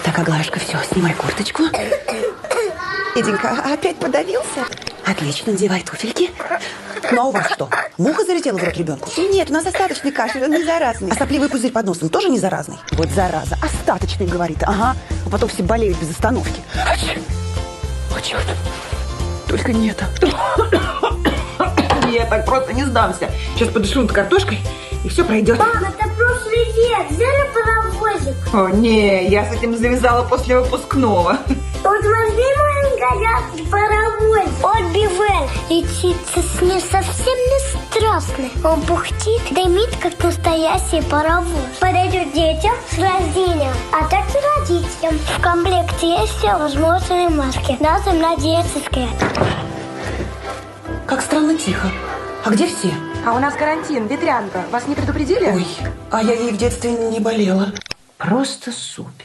Так, Аглашка, все, снимай курточку. Эденька, опять подавился? Отлично, надевай туфельки. Ну а у вас что, муха залетела в рот ребенку? Нет, у нас остаточный кашель, он не заразный. А сопливый пузырь под носом тоже не заразный? Вот зараза, остаточный, говорит, ага. А потом все болеют без остановки. О, черт. Только не это. Я так просто не сдамся. Сейчас подышу над картошкой, и все пройдет. Мама, это прошлый век. Взяли паровозик. О, не, я с этим завязала после выпускного. Вот возьми мой горячий паровоз. Он бивен. Летится с ним совсем не страстный. Он бухтит, дымит, как настоящий паровоз. Подойдет детям с рождения, а также родителям. В комплекте есть все возможные маски. Надо надеяться скрять. Как странно тихо. А где все? А у нас карантин, ветрянка. Вас не предупредили? Ой, а я ей в детстве не болела. Просто супер.